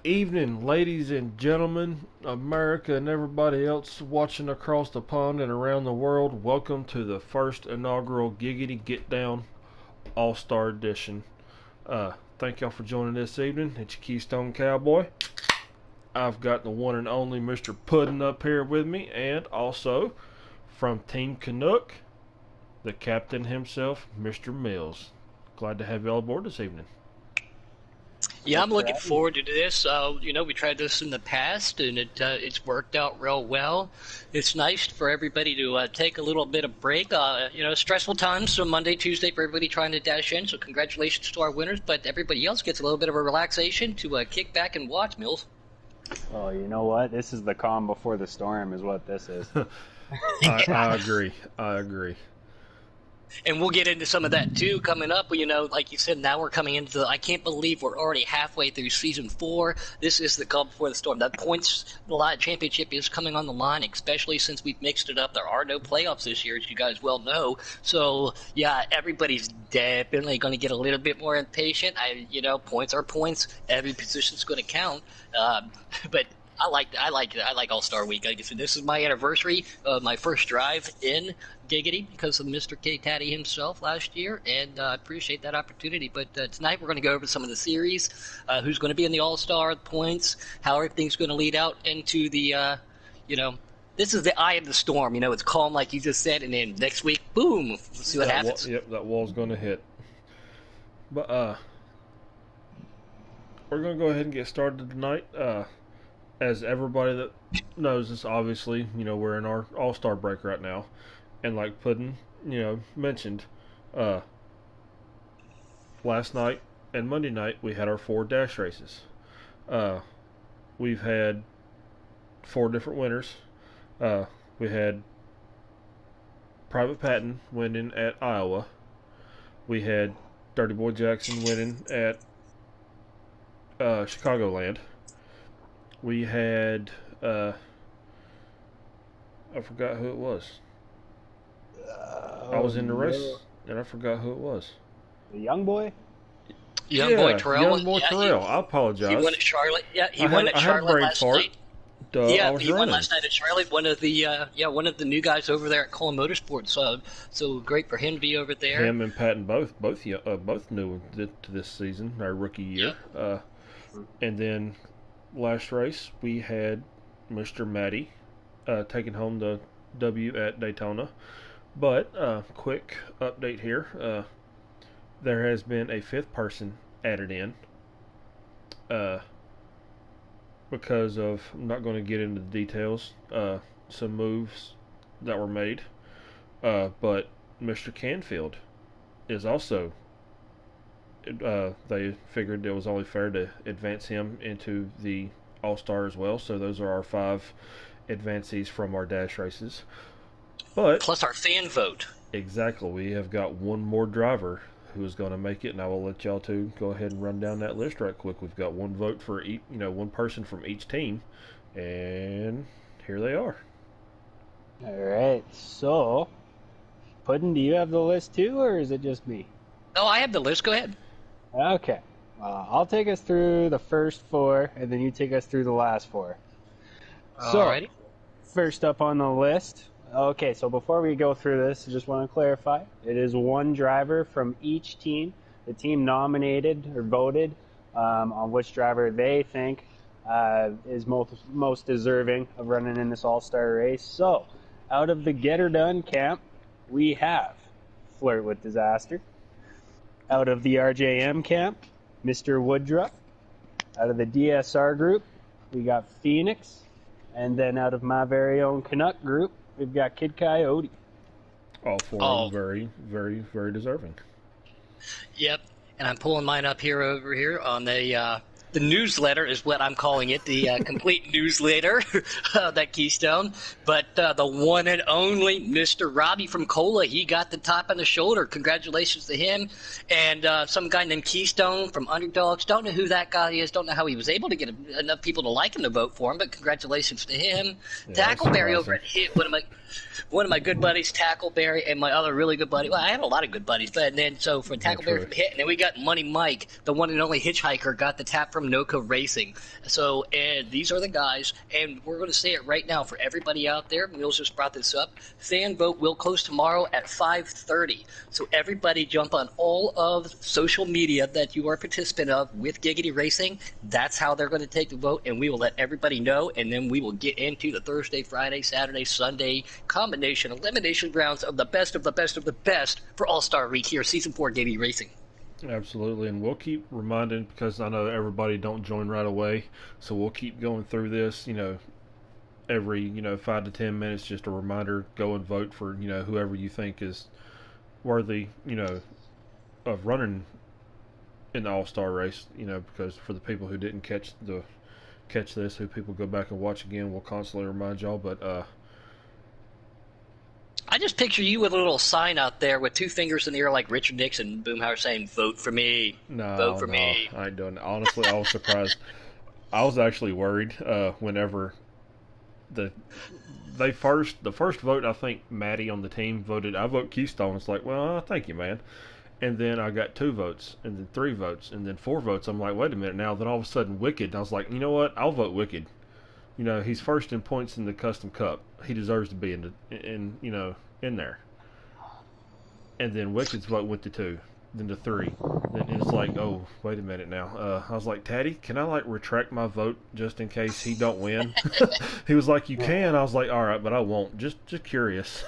evening, ladies and gentlemen, America and everybody else watching across the pond and around the world. Welcome to the first inaugural Giggity Get Down All-Star Edition. Thank y'all for joining this evening. It's your Keystone Cowboy. I've got the one and only Mr. Puddin' up here with me, and also from Team Canuck, the captain himself, Mr. Mills. Glad to have y'all aboard this evening. Yeah, I'm looking forward to this. We tried this in the past, and it's worked out real well. It's nice for everybody to take a little bit of break. Stressful times, so Monday, Tuesday for everybody trying to dash in. So congratulations to our winners, but everybody else gets a little bit of a relaxation to kick back and watch, Mills. Oh, you know what? This is the calm before the storm is what this is. I agree. And we'll get into some of that, too, coming up. Like you said, now we're coming into I can't believe we're already halfway through Season 4. This is the calm before the storm. That points championship is coming on the line, especially since we've mixed it up. There are no playoffs this year, as you guys well know. So, yeah, everybody's definitely going to get a little bit more impatient. Points are points. Every position's going to count. But I like All-Star Week. Like I said, this is my anniversary of my first drive in Giggity because of Mr. K. Taddy himself last year, and I appreciate that opportunity. But tonight we're going to go over some of the series, who's going to be in the All-Star, points, how everything's going to lead out into the, this is the eye of the storm. It's calm like you just said, and then next week, boom, we'll see what happens. That wall's going to hit. But we're going to go ahead and get started tonight. As everybody that knows this, obviously, we're in our All-Star break right now. And like Puddin', mentioned, last night and Monday night we had our 4 dash races. We've had 4 different winners. We had Private Patton winning at Iowa. We had Dirty Boy Jackson winning at Chicagoland. We had I forgot who it was. I was in the race, and I forgot who it was. The young boy? Young boy Terrell. Terrell. I apologize. He won at Charlotte. Yeah, he won at Charlotte last night. He won last night at Charlotte. One of the new guys over there at Cullen Motorsports. So great for him to be over there. Him and Patton both new to this season, our rookie year. Yeah. And then last race we had Mr. Matty taking home the W at Daytona. But quick update here. There has been a 5th person added in because of, I'm not going to get into the details, some moves that were made. But Mr. Canfield is also, they figured it was only fair to advance him into the All-Star as well. So those are our 5 advancees from our dash races. But plus our fan vote. Exactly. We have got one more driver who is going to make it, and I will let y'all two go ahead and run down that list right quick. We've got one vote for each, one person from each team, and here they are. All right. So, Puddin', do you have the list too, or is it just me? No, I have the list. Go ahead. Okay. I'll take us through the first 4, and then you take us through the last 4. Alrighty. First up on the list. Okay, so before we go through this, I just want to clarify. It is one driver from each team. The team nominated or voted on which driver they think is most deserving of running in this All-Star race. So, out of the Get Her Done camp, we have Flirt with Disaster. Out of the RJM camp, Mr. Woodruff. Out of the DSR group, we got Phoenix. And then out of my very own Canuck group, we've got Kid Coyote. All 4 very, very, very deserving. Yep, and I'm pulling mine up over here on the newsletter is what I'm calling it, the complete newsletter, that Keystone. But the one and only Mr. Robbie from Cola, he got the top on the shoulder. Congratulations to him. And some guy named Keystone from Underdogs. Don't know who that guy is. Don't know how he was able to get enough people to like him to vote for him, but congratulations to him. Yeah, Tackleberry awesome. over at Hit, one of my good buddies, Tackleberry, and my other really good buddy. Well, I have a lot of good buddies, but and then so for Tackleberry from Hit, and then we got Money Mike, the one and only hitchhiker, got the tap from NOCO Racing. So, and these are the guys, and we're going to say it right now for everybody out there. Mills just brought this up. Fan vote will close tomorrow at 5:30. So everybody jump on all of social media that you are a participant of with Giggity Racing. That's how they're going to take the vote, and we will let everybody know, and then we will get into the Thursday, Friday, Saturday, Sunday combination elimination rounds of the best of the best of the best for All-Star Week here, Season 4 Giggity Racing. Absolutely, and we'll keep reminding, because I know everybody don't join right away, so we'll keep going through this, every 5 to 10 minutes, just a reminder, go and vote for whoever you think is worthy of running in the All-Star race, because for the people who didn't catch this, who people go back and watch again, we'll constantly remind y'all. But I just picture you with a little sign out there with two fingers in the air like Richard Nixon, Boomhauer, saying, "Vote for me, vote for me." I ain't doing it. Honestly, I was surprised. I was actually worried whenever the first vote, I think Maddie on the team voted, I vote Keystone. It's like, well, thank you, man. And then I got 2 votes, and then 3 votes, and then 4 votes. I'm like, wait a minute now. Then all of a sudden, Wicked. I was like, you know what? I'll vote Wicked. He's first in points in the Custom Cup. He deserves to be in there. And then Wicked's vote went to 2, then to 3. Then it's like, oh, wait a minute now. I was like, Taddy, can I retract my vote just in case he don't win? He was like, you can. I was like, all right, but I won't. Just curious.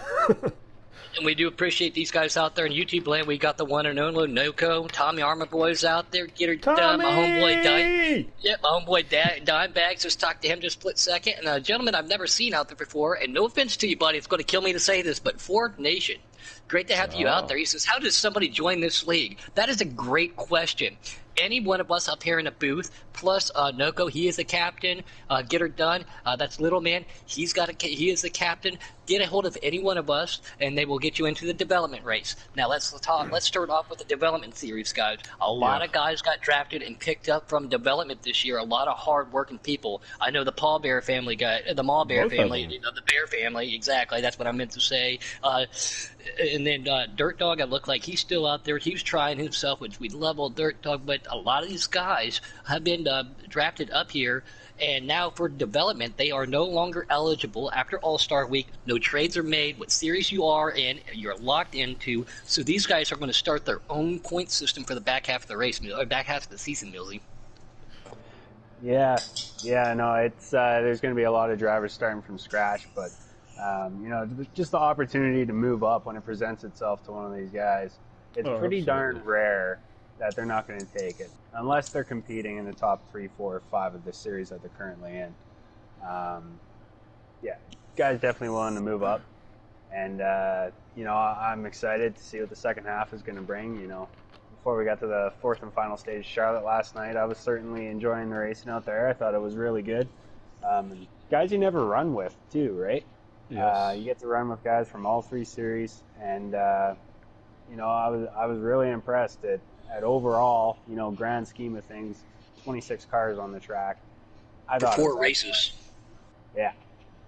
And we do appreciate these guys out there in YouTube land. We got the one and only NOCO, Tommy Armor Boys out there. Get her done. My homeboy Dimebags. Just talked to him just a split second. And a gentleman I've never seen out there before, and no offense to you, buddy, it's going to kill me to say this, but Ford Nation. Great to have you out there. He says, how does somebody join this league? That is a great question. Any one of us up here in a booth, plus NOCO, he is the captain. Get her done. That's Little Man. He is the captain. Get a hold of any one of us, and they will get you into the development race. Now let's start off with the development series, guys. A lot of guys got drafted and picked up from development this year. A lot of hard-working people. I know the Paul Bear family the Mall Bear family, the Bear family. Exactly, that's what I meant to say. And then Dirt Dog, I look like he's still out there. He's trying himself, which we love old Dirt Dog. But a lot of these guys have been drafted up here, and now for development, they are no longer eligible after All-Star Week. No trades are made. What series you are in, you're locked into. So these guys are going to start their own point system for the back half of the race, or back half of the season, Millsy. Yeah, no, it's there's going to be a lot of drivers starting from scratch, but just the opportunity to move up when it presents itself to one of these guys, it's pretty darn rare that they're not going to take it, unless they're competing in the top 3, 4, or 5 of the series that they're currently in. Guys definitely willing to move up, and I'm excited to see what the second half is going to bring. Before we got to the 4th and final stage, Charlotte last night, I was certainly enjoying the racing out there. I thought it was really good. And guys you never run with too, right? Yes. You get to run with guys from all 3 series, and I was really impressed at overall, grand scheme of things, 26 cars on the track. For 4 races. Yeah.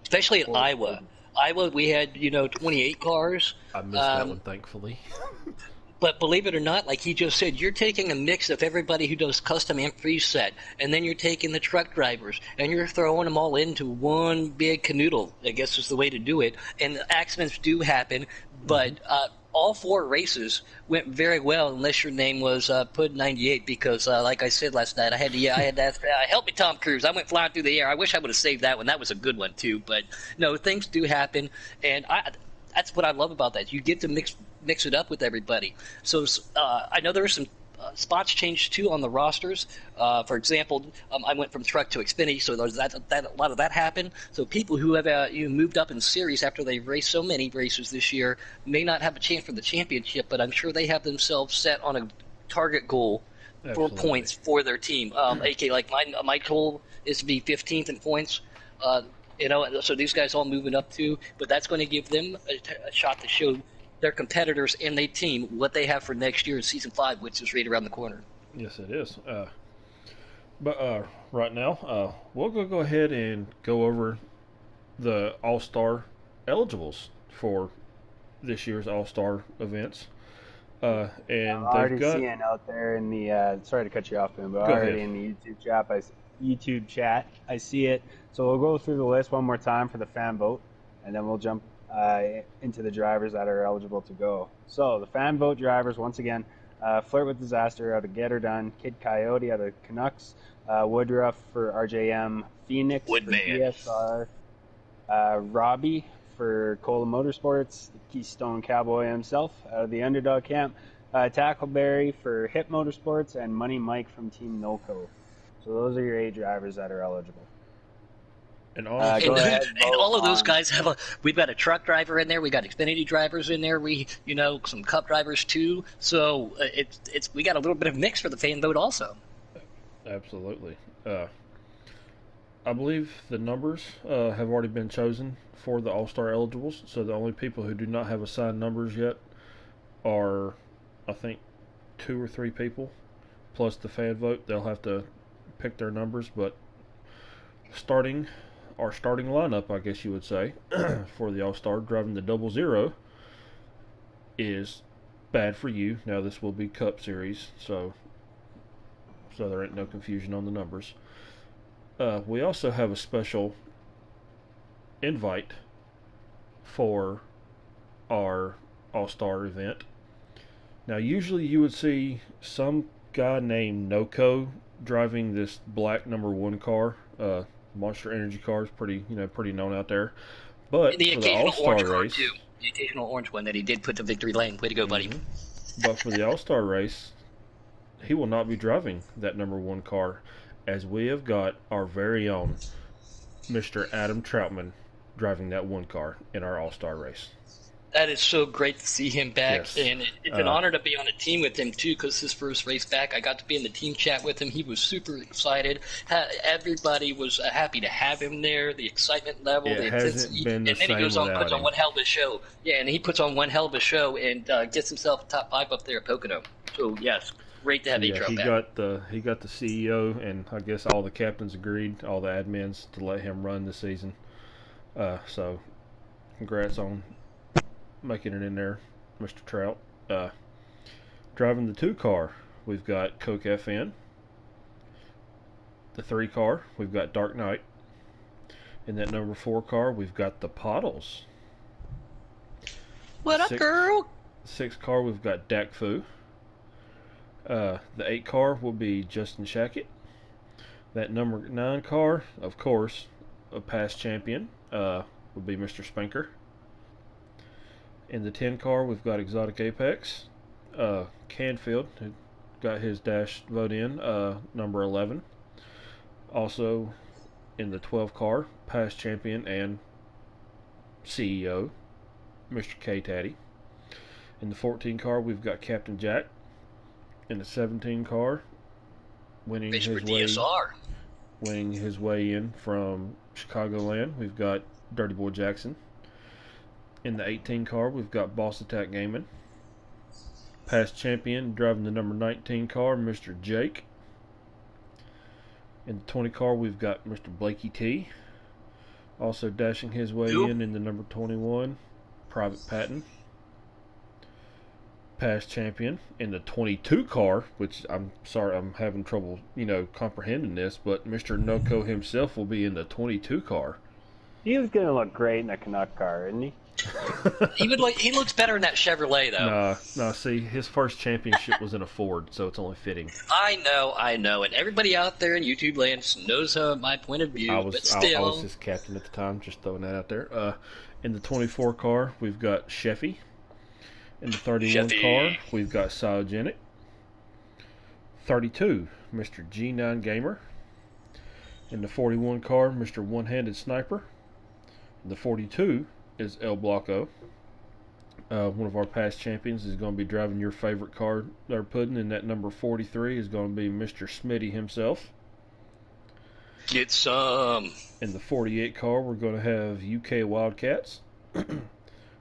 Especially in Iowa. Iowa, we had, 28 cars. I missed that one, thankfully. But believe it or not, like he just said, you're taking a mix of everybody who does custom and preset, and then you're taking the truck drivers, and you're throwing them all into one big canoodle, I guess is the way to do it. And accidents do happen, but all 4 races went very well, unless your name was Pud98, because like I said last night, I had to ask, help me, Tom Cruise. I went flying through the air. I wish I would have saved that one. That was a good one, too. But, no, things do happen, and that's what I love about that. You get to mix it up with everybody. So I know there were some spots changed too on the rosters. For example, I went from truck to Xfinity, so there's that a lot of that happened. So people who have moved up in series after they've raced so many races this year may not have a chance for the championship, but I'm sure they have themselves set on a target goal for points for their team. AK, like my goal is to be 15th in points. So these guys all moving up too, but that's going to give them a shot to show their competitors and their team what they have for next year in Season 5, which is right around the corner. Yes, it is. But right now, we'll go ahead and go over the All-Star eligibles for this year's All-Star events. I'm And they've already got. seeing out there in the sorry to cut you off, Ben, but Go ahead. already in the YouTube chat, I see it. So we'll go through the list one more time for the fan vote, and then we'll jump into the drivers that are eligible to go. So the fan vote drivers, once again, Flirt with Disaster out of Get Her Done, Kid Coyote out of Canucks, Woodruff for RJM, Phoenix for Woodman. DSR, Robbie for Cola Motorsports, the Keystone Cowboy himself out of the Underdog Camp, Tackleberry for Hip Motorsports, and Money Mike from Team NOCO. So those are your 8 drivers that are eligible. And Go honestly, ahead, And vote all of those on- guys have a. We've got a truck driver in there. We got Xfinity drivers in there. We, some Cup drivers too. So it's we got a little bit of mix for the fan vote also. absolutely. I believe the numbers have already been chosen for the All-Star eligibles, so the only people who do not have assigned numbers yet are, I think, 2 or 3 people, plus the fan vote. They'll have to pick their numbers, but our starting lineup, I guess you would say, for the All-Star driving the 00 is Bad for You. Now this will be Cup Series, so there ain't no confusion on the numbers. We also have a special invite for our All-Star event. Now, usually you would see some guy named Noco driving this black number 1 car. Monster Energy car is pretty known out there. But The for the occasional All-Star orange car race, too. The occasional orange one that he did put to victory lane. Way to go, buddy. but for the All-Star race, he will not be driving that number 1 car, as we have got our very own Mr. Adam Troutman driving that 1 car in our All-Star race. That is so great to see him back, Yes. and it's an honor to be on a team with him too. Because his first race back, I got to be in the team chat with him. He was super excited. Everybody was happy to have him there. The excitement level, the intensity, been the and then he same goes on, without puts on him. one hell of a show. Yeah, and he puts on one hell of a show and gets himself top 5 up there at Pocono. So yes, great to have Yeah, H-Row he back. got the CEO, and I guess all the captains agreed, all the admins, to let him run this season. So, congrats on making it in there, Mr. Trout. Driving the 2 car, we've got Coke FN. The 3 car, we've got Dark Knight. In that number 4 car, we've got the Pottles. What up, girl? 6 car, we've got Dak Fu. The 8 car will be Justin Shackett. That number 9 car, of course, a past champion, will be Mr. Spanker. In the 10 car, we've got Exotic Apex. Canfield, who got his dash vote in, number 11. Also, in the 12 car, past champion and CEO, Mr. K Taddy. In the 14 car, we've got Captain Jack. In the 17 car, winning Race for his DSR. way in from Chicagoland, we've got Dirty Boy Jackson. In the 18 car, we've got Boss Attack Gaming. Past champion, driving the number 19 car, Mr. Jake. In the 20 car, we've got Mr. Blakey T. Also dashing his way in the number 21, Private Patton. Past champion in the 22 car, which I'm sorry, I'm having trouble, comprehending this, but Mr. Noco himself will be in the 22 car. He was going to look great in a Canuck car, isn't he? He looks better in that Chevrolet though. No. See, his first championship was in a Ford, so it's only fitting. I know, and everybody out there in YouTube land knows my point of view. I but was still, his captain at the time, just throwing that out there. In the 24 car, we've got Sheffy. In the 31 car, we've got Cyogenic. 32, Mr. G9 Gamer. In the 41 car, Mr. One-Handed Sniper. In the 42 is El Blanco. One of our past champions is going to be driving your favorite car they're putting in that number 43 is going to be Mr. Smitty himself. Get some. In the 48 car, we're going to have UK Wildcats.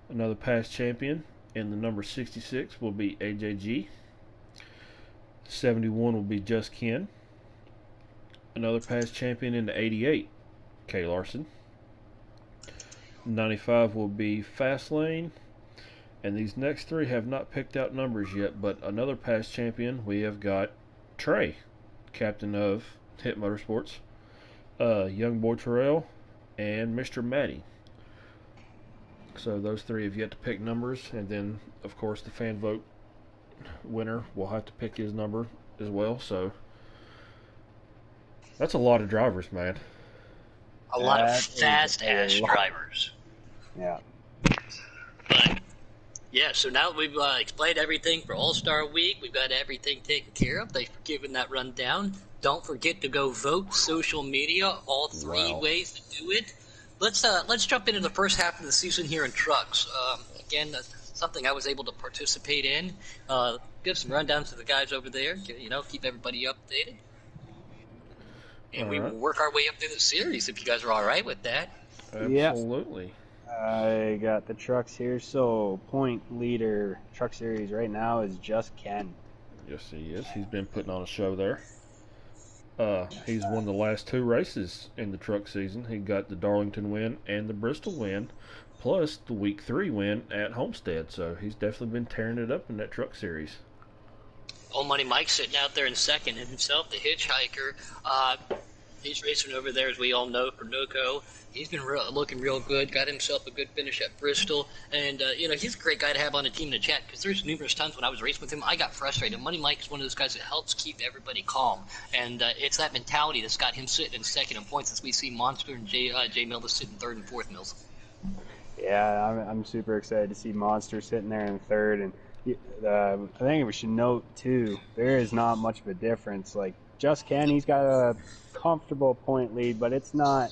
Another past champion in the number 66 will be AJG. 71 will be Just Ken. Another past champion in the 88, Kay Larson. 95 will be Fastlane. And these next three have not picked out numbers yet, but another past champion, we have got Trey, captain of Hit Motorsports, Young Boy Terrell, and Mr. Matty. So those three have yet to pick numbers, and then, of course, the fan vote winner will have to pick his number as well. So that's a lot of drivers, man. A lot of fast-ass drivers. Yeah. But, yeah, so now that we've explained everything for All-Star Week, we've got everything taken care of. Thanks for giving that rundown. Don't forget to go vote, social media, all three ways to do it. Let's jump into the first half of the season here in trucks. Again, something I was able to participate in. Give some rundowns to the guys over there. Keep everybody updated. And we will work our way up through the series if you guys are all right with that. Absolutely. I got the trucks here. So point leader truck series right now is just Ken. Yes, he is. He's been putting on a show there. He's won the last two races in the truck season. He got the Darlington win and the Bristol win, plus the Week 3 win at Homestead. So he's definitely been tearing it up in that truck series. Old Money Mike's sitting out there in second, and himself, the hitchhiker. He's racing over there, as we all know, for NOCO. He's been looking real good, got himself a good finish at Bristol. And, he's a great guy to have on the team to chat, because there's numerous times when I was racing with him, I got frustrated. Money Mike is one of those guys that helps keep everybody calm. And it's that mentality that's got him sitting in second in points, as we see Monster and Jay Mills sitting third and fourth, Mills. Yeah, I'm super excited to see Monster sitting there in third. And I think we should note, too, there is not much of a difference. Like, Just Ken, he's got a comfortable point lead, but it's not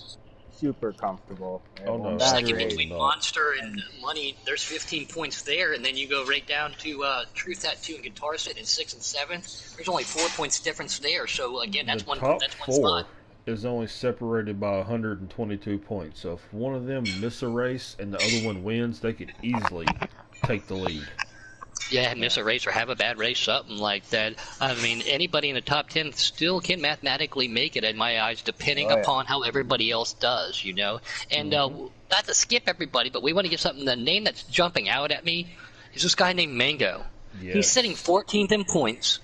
super comfortable. Oh, no. Second between Monster and Money, there's 15 points there, and then you go right down to Truth Tattoo and Guitar sitting in 6th and 7th. There's only 4 points difference there, so again, that's one spot. Is only separated by 122 points. So if one of them miss a race and the other one wins, they could easily take the lead. Yeah, miss a race or have a bad race, something like that. I mean, anybody in the top 10 still can mathematically make it, in my eyes, depending upon how everybody else does, And not to skip everybody, but we want to give something. The name that's jumping out at me is this guy named Mango. Yes. He's sitting 14th in points.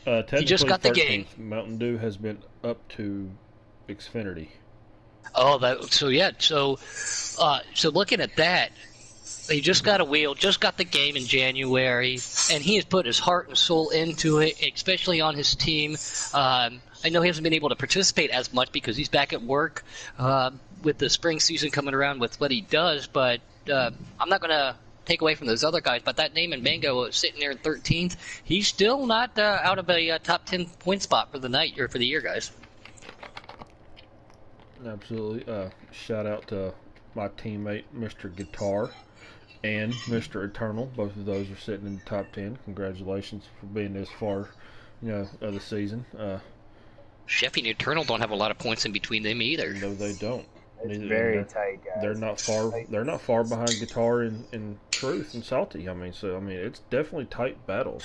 He just got 13th. The game. Mountain Dew has been up to Xfinity. Oh, so looking at that, he just got a wheel, just got the game in January, and he has put his heart and soul into it, especially on his team. I know he hasn't been able to participate as much because he's back at work with the spring season coming around with what he does, but I'm not going to take away from those other guys, but that name and Mango sitting there in 13th, he's still not out of a top 10 point spot for the night or for the year, guys. Absolutely. Shout out to my teammate, Mr. Guitar, and Mr. Eternal. Both of those are sitting in the top 10. Congratulations for being this far, of the season. Sheffy and Eternal don't have a lot of points in between them either. No, they don't. It's very tight, guys. They're not far. They're not far behind Guitar and Truth and Salty. It's definitely tight battles.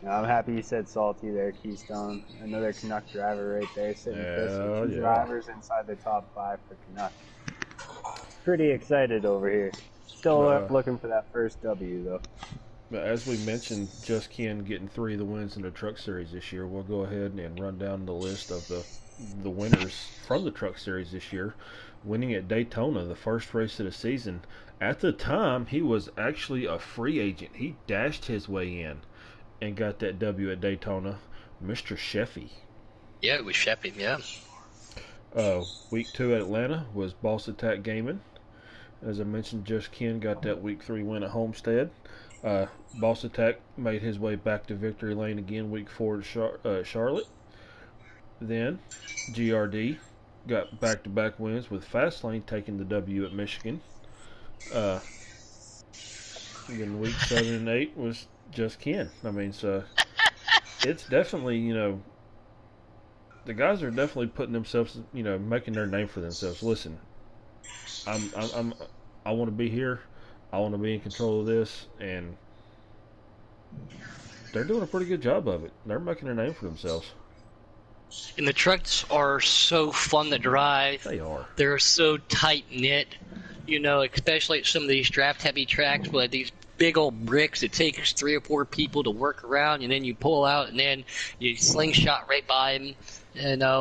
I'm happy you said Salty there, Keystone. Another Canuck driver right there, sitting with two drivers inside the top 5 for Canuck. Pretty excited over here. Still looking for that first W, though. But as we mentioned, Just Ken getting 3 of the wins in the Truck Series this year. We'll go ahead and run down the list of the winners from the Truck Series this year. Winning at Daytona, the first race of the season. At the time, he was actually a free agent. He dashed his way in and got that W at Daytona. Mr. Sheffy. Yeah, it was Sheffy, yeah. Week 2 at Atlanta was Boss Attack Gaming. As I mentioned, Just Ken got that Week 3 win at Homestead. Boss Attack made his way back to victory lane again Week 4 at Charlotte. Then GRD got back-to-back wins with Fastlane taking the W at Michigan. Then Week 7 and 8 was Just Ken. It's definitely, the guys are definitely putting themselves, making their name for themselves. Listen, I want to be here. I want to be in control of this, and they're doing a pretty good job of it. They're making their name for themselves. And the trucks are so fun to drive. They are. They're so tight-knit. Especially at some of these draft-heavy tracks where these big old bricks, it takes 3 or 4 people to work around, and then you pull out, and then you slingshot right by them.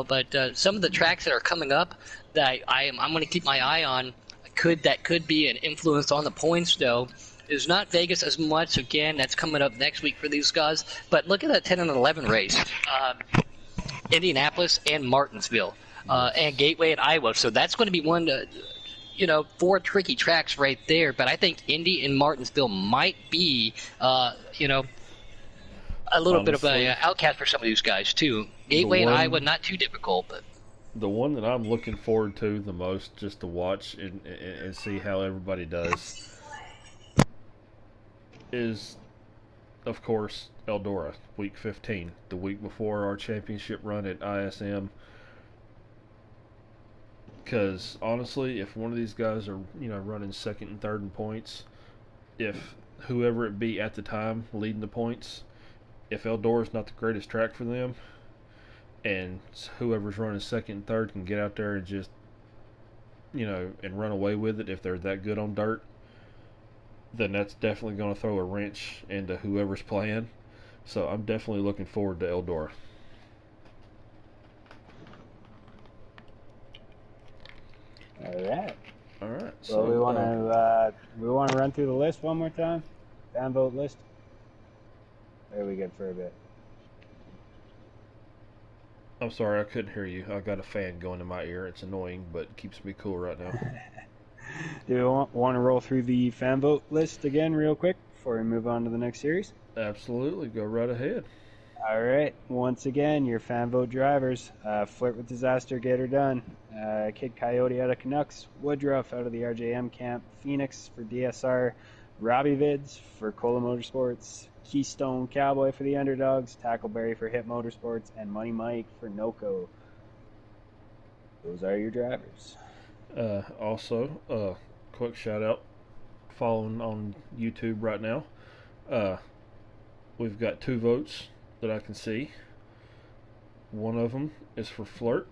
But some of the tracks that are coming up that I'm going to keep my eye on could be an influence on the points, though. Is not Vegas as much. Again, that's coming up next week for these guys. But look at that 10 and 11 race. Indianapolis and Martinsville. And Gateway at Iowa. So that's going to be one to, 4 tricky tracks right there. But I think Indy and Martinsville might be, a little bit of an outcast for some of these guys, too. Gateway and Iowa, not too difficult. But the one that I'm looking forward to the most, just to watch and see how everybody does, is, of course, Eldora, week 15, the week before our championship run at ISM. Because honestly, if one of these guys are running second and third in points, if whoever it be at the time leading the points, if Eldora is not the greatest track for them, and whoever's running second and third can get out there and just and run away with it, if they're that good on dirt, then that's definitely going to throw a wrench into whoever's playing. So I'm definitely looking forward to Eldora. All right. So we want to run through the list one more time. Fan vote list. There we go for a bit. I'm sorry, I couldn't hear you. I got a fan going in my ear. It's annoying, but it keeps me cool right now. Do you want to roll through the fan vote list again real quick before we move on to the next series? Absolutely. Go right ahead. All right. Once again, your fan vote drivers. Flirt with Disaster, get her done. Kid Coyote out of Canucks. Woodruff out of the RJM camp. Phoenix for DSR. Robbie Vids for Cola Motorsports. Keystone Cowboy for the Underdogs. Tackleberry for Hit Motorsports. And Money Mike for NOCO. Those are your drivers. Also, quick shout out, following on YouTube right now. We've got 2 votes that I can see. One of them is for Flirt,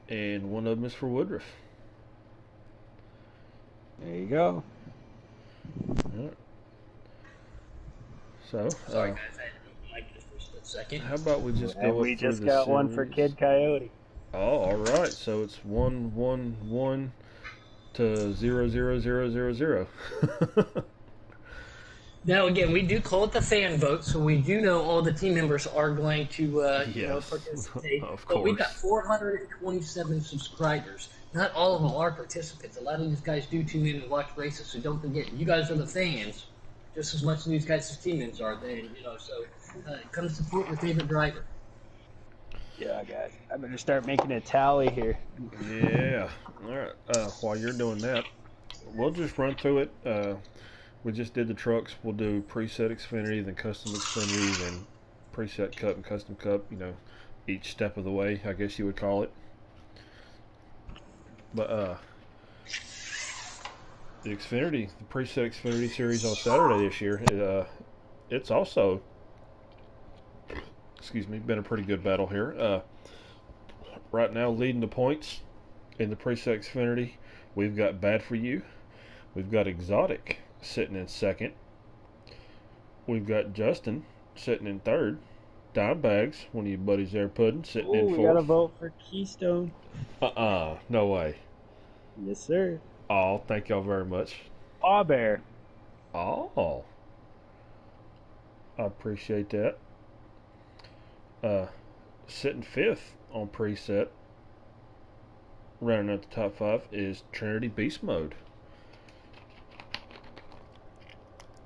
and one of them is for Woodruff. There you go. All right. So, sorry guys, I had to move the mic just for a split second. How about we just go? We just got one for Kid Coyote. Oh, all right. So it's 1-1-1 to 0-0-0-0-0. Now, again, we do call it the fan vote, so we do know all the team members are going to participate. Of course. But we've got 427 subscribers. Not all of them are participants. A lot of these guys do tune in and watch races, so don't forget, you guys are the fans just as much as these guys as team members are. So come support your favorite driver. Yeah, guys. I better start making a tally here. Yeah. All right. While you're doing that, we'll just run through it. We just did the trucks. We'll do preset Xfinity, then custom Xfinity, then preset Cup and custom Cup. Each step of the way, I guess you would call it. But the Xfinity, the preset Xfinity series on Saturday this year, it's also, been a pretty good battle here. Right now, leading the points in the preset Xfinity, we've got Bad For You. We've got Exotic sitting in second. We've got Justin sitting in third. Dime Bags, one of your buddies there, Puddin', sitting in fourth. We got a vote for Keystone. No way. Yes, sir. Oh, thank y'all very much. Paw Bear. Oh. I appreciate that. Sitting fifth on preset, running at the top 5, is Trinity Beast Mode.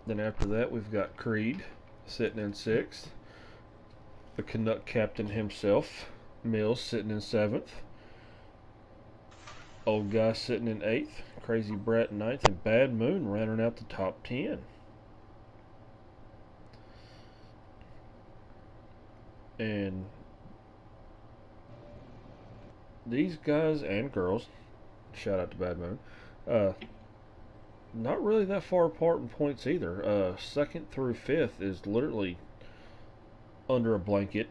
Then after that, we've got Creed sitting in 6th. The Canuck captain himself, Mills, sitting in 7th. Old Guy sitting in 8th. Crazy Brat in 9th. And Bad Moon rounding out the top 10. And these guys and girls, shout out to Bad Moon, not really that far apart in points either. 2nd through 5th is literally under a blanket,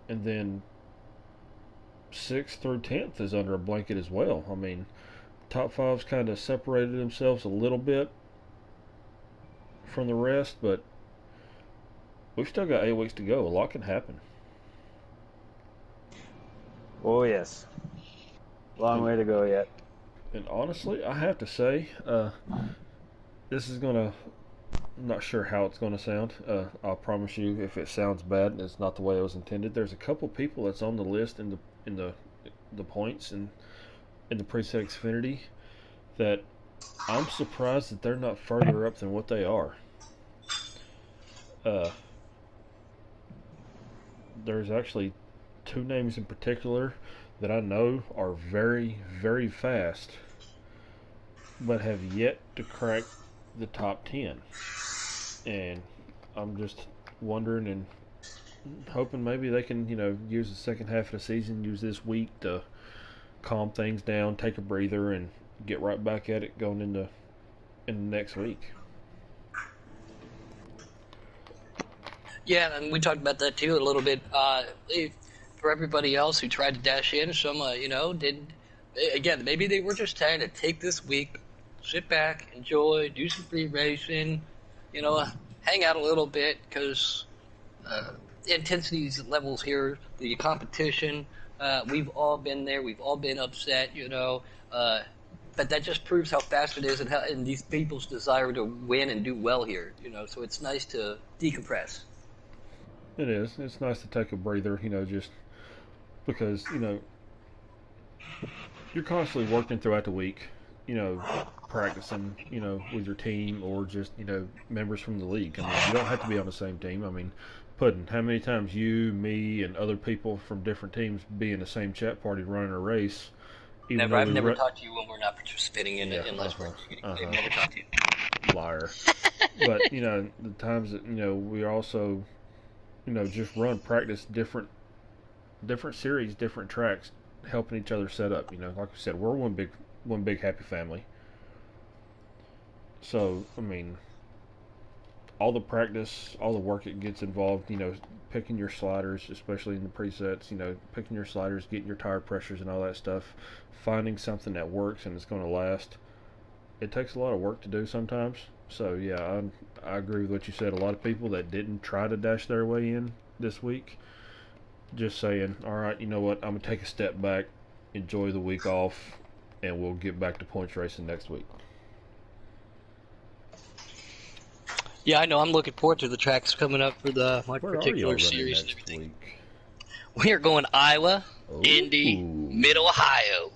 and then 6th through 10th is under a blanket as well. I mean, top fives kind of separated themselves a little bit from the rest, but we've still got 8 weeks to go. A lot can happen. Oh, yes. Long way to go yet. And honestly, I have to say, this is going to, I'm not sure how it's going to sound. I'll promise you, if it sounds bad, it's not the way it was intended. There's a couple people that's on the list in the points and in the preset Xfinity that I'm surprised that they're not further up than what they are. There's actually 2 names in particular that I know are very, very fast, but have yet to crack the top 10. And I'm just wondering and hoping maybe they can, use the second half of the season, use this week to calm things down, take a breather, and get right back at it going into next week. Yeah, and we talked about that too a little bit. For everybody else who tried to dash in, some, did. Again, maybe they were just trying to take this week, sit back, enjoy, do some free racing, hang out a little bit, because the intensity levels here, the competition, we've all been there, we've all been upset, but that just proves how fast it is and these people's desire to win and do well here, so it's nice to decompress. It is. It's nice to take a breather, just because, you're constantly working throughout the week, practicing, with your team or just, members from the league. I mean, you don't have to be on the same team. I mean, Puddin', how many times you, me, and other people from different teams be in the same chat party running a race? I've never talked to you when we're not participating in it unless we're I've never talked to you. Liar. But, the times that, we also, just run practice different series, different tracks, helping each other set up. Like I said, we're one big happy family. So, I mean, all the practice, all the work it gets involved, picking your sliders, especially in the presets, picking your sliders, getting your tire pressures and all that stuff, finding something that works and it's going to last. It takes a lot of work to do sometimes. So, yeah, I agree with what you said. A lot of people that didn't try to dash their way in this week, just saying, all right, you know what, I'm going to take a step back, enjoy the week off, and we'll get back to points racing next week. Yeah, I know. I'm looking forward to the tracks coming up for my Where particular are y'all series and next everything. week? We are going Iowa, Ooh. Indy, Mid-Ohio.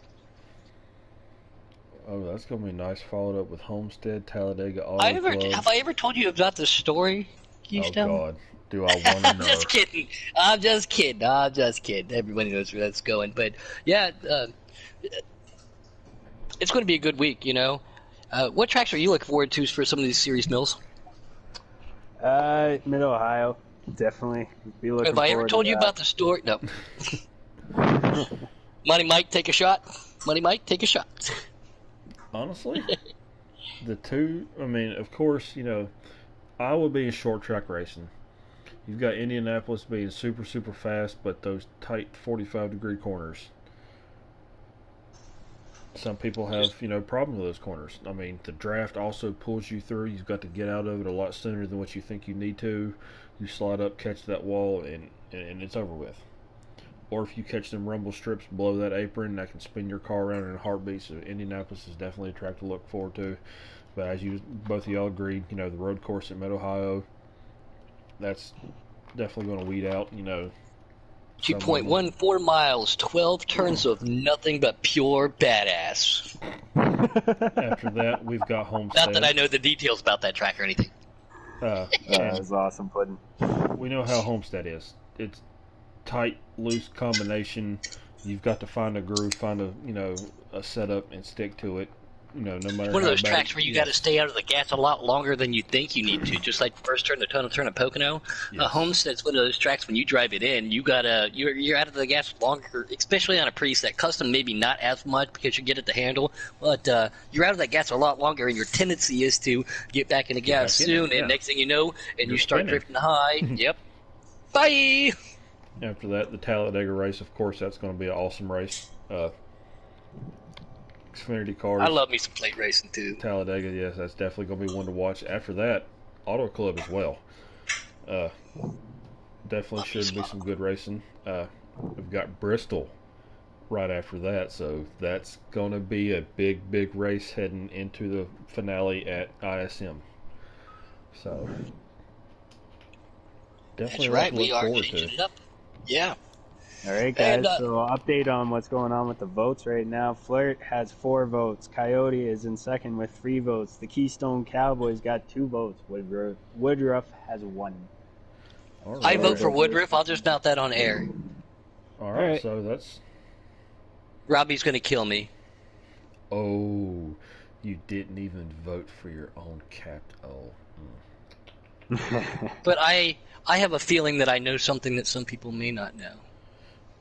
Oh, that's going to be nice. Followed up with Homestead, Talladega, Auto Club. Have I ever told you about the story, Keystone? Oh, God. Do I want to know? I'm just kidding. Everybody knows where that's going. But, yeah, it's going to be a good week, What tracks are you looking forward to for some of these series, Mills? Mid-Ohio, definitely. Be looking Have I ever told you about the story? No. Money Mike, take a shot. Money Mike, take a shot. Honestly, the two, I mean, of course, Iowa being short track racing. You've got Indianapolis being super, super fast, but those tight 45-degree corners. Some people have, problem with those corners. I mean, the draft also pulls you through. You've got to get out of it a lot sooner than what you think you need to. You slide up, catch that wall, and it's over with. Or if you catch them rumble strips below that apron, that can spin your car around in a heartbeat. So Indianapolis is definitely a track to look forward to. But as you both of y'all agreed, the road course at Mid-Ohio, that's definitely going to weed out, 2.14 miles, 12 turns of nothing but pure badass. After that, we've got Homestead. Not that I know the details about that track or anything. That's awesome, Puddin'. We know how Homestead is. It's tight, loose combination. You've got to find a groove, find a setup, and stick to it. No matter. One of those tracks where you got to stay out of the gas a lot longer than you think you need to. Just like the first turn, the turn of Pocono. Yes. Homestead's one of those tracks when you drive it in, you're out of the gas longer, especially on a preset. Custom maybe not as much because you get at the handle, but you're out of that gas a lot longer, and your tendency is to get back in the gas soon. And next thing you know, you start spinning. drifting high. Yep. Bye. After that, the Talladega race, of course, that's going to be an awesome race. Xfinity cars. I love me some plate racing too. Talladega, yes, that's definitely going to be one to watch. After that, Auto Club as well. Definitely should be some good racing. We've got Bristol right after that, so that's going to be a big race heading into the finale at ISM. So definitely That's right. to We look are forward changing to. it up. Yeah. All right, guys. And, So update on what's going on with the votes right now. Flirt has 4 votes. Coyote is in second with 3 votes. The Keystone Cowboys got 2 votes. Woodruff has 1. All right. I vote for Woodruff. I'll just mount that on air. All All right, right. so that's. Robbie's going to kill me. Oh, you didn't even vote for your own capped. Oh. But I have a feeling that I know something that some people may not know.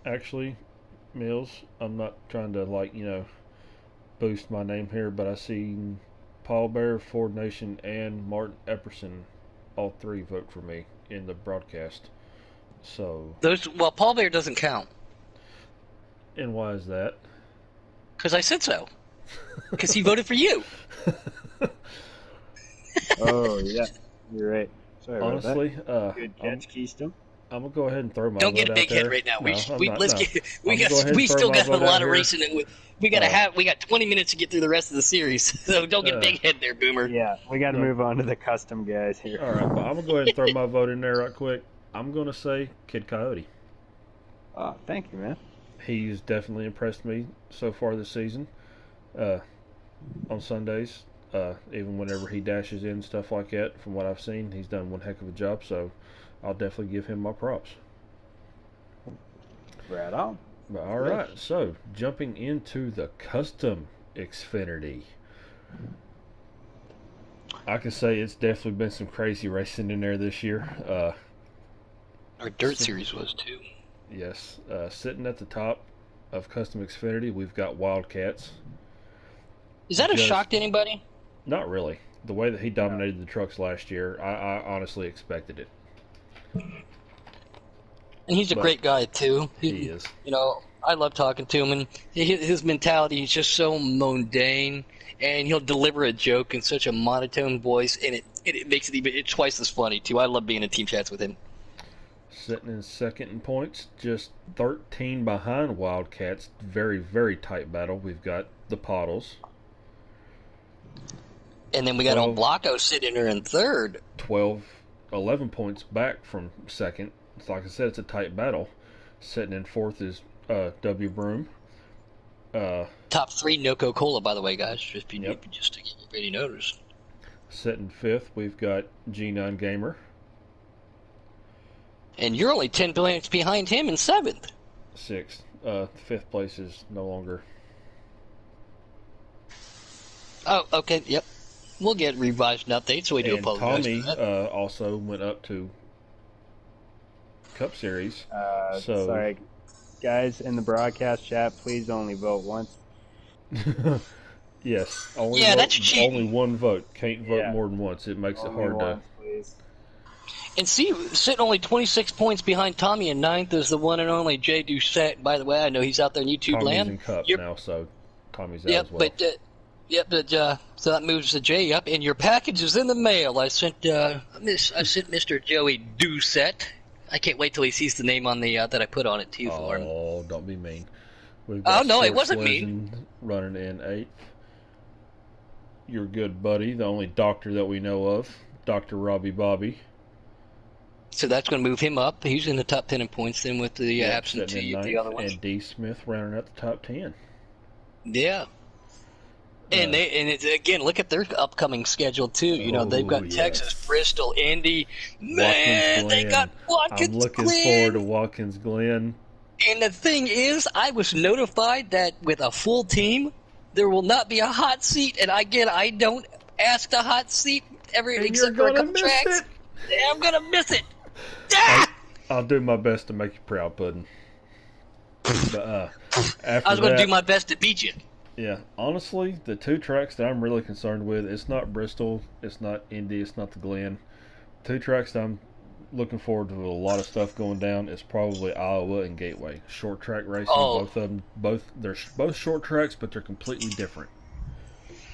Actually, Mills, I'm not trying to boost my name here, but I see Paul Bear, Ford Nation, and Martin Epperson, all 3 vote for me in the broadcast. So. Paul Bear doesn't count. And why is that? Because I said so. Because he voted for you. Oh, yeah. You're right. Sorry Honestly, about that. Good catch, Keystone. I'm gonna go ahead and throw my Don't vote get a out big there. head right now. No, We still throw got my a vote lot out of here. racing, and we got 20 minutes to get through the rest of the series. So don't get a big head there, Boomer. Yeah, we got to No. move on to the custom guys here. All right, but I'm gonna go ahead and throw my vote in there right quick. I'm gonna say Kid Coyote. Oh, thank you, man. He's definitely impressed me so far this season. On Sundays, even whenever he dashes in stuff like that, from what I've seen, he's done one heck of a job. So I'll definitely give him my props. Right on. But all right, so jumping into the custom Xfinity. I can say it's definitely been some crazy racing in there this year. Our dirt series was too. Yes, sitting at the top of custom Xfinity, we've got Wildcats. Is that a Just- shock to anybody? Not really. The way that he dominated the trucks last year, I honestly expected it. And he's a But great guy too. He is. You know, I love talking to him, and his mentality is just so mundane. And he'll deliver a joke in such a monotone voice, and it makes it twice as funny too. I love being in team chats with him. Sitting in second in points, just 13 behind Wildcats. Very tight battle. We've got the Pottles. And then we got 12. Blanco sitting there in third. 11 points back from second. It's like I said, it's a tight battle. Sitting in fourth is W. Broom. Top 3 no Coca-Cola, by the way, guys. Just to Yep. give everybody notice. Sitting fifth, we've got G9 Gamer. And you're only 10 points behind him in seventh. Sixth. Fifth place is no longer. Oh, okay, yep. We'll get revised and updates, so we do And apologize Tommy for that. also went up to Cup Series. Sorry, guys in the broadcast chat, please only vote once. Yes. That's cheating. Only one vote. Can't vote Yeah. more than once. It makes Only it hard once, please. And see, sitting only 26 points behind Tommy in ninth is the one and only Jay Doucette. By the way, I know he's out there in YouTube Tommy's land. in Cup You're- now, so Tommy's out Yep, as well. so that moves the J up, and your package is in the mail. I sent Mr. Joey Doucette. I can't wait till he sees the name on the that I put on it too for him. Oh, don't be mean. We've Oh, no, it Sports wasn't Legend running in eighth. Your good buddy, the only doctor that we know of, Dr. Robbie Bobby. So that's going to move him up. He's in the top 10 in points then with the Yep, absentee sitting in of the ninth, other ones. and D. Smith running at the top 10. Yeah. And it's again, look at their upcoming schedule too. You know, they've got yes. Texas, Bristol, Indy. Man, Watkins they Glen. got Watkins I'm looking Glen. forward to Watkins Glen. And the thing is, I was notified that with a full team, there will not be a hot seat. And again, I don't ask the hot seat And except you're for a gonna couple miss tracks. it. Yeah, I'm gonna miss it. Ah! I'll do my best to make you proud, Puddin'. But after I was going to that, do my best to beat you. yeah, honestly, the two tracks that I'm really concerned with, it's not Bristol, it's not Indy, it's not the Glen. Two tracks that I'm looking forward to a lot of stuff going down is probably Iowa and Gateway. Short track racing, Oh. both of them, they're both short tracks, but they're completely different.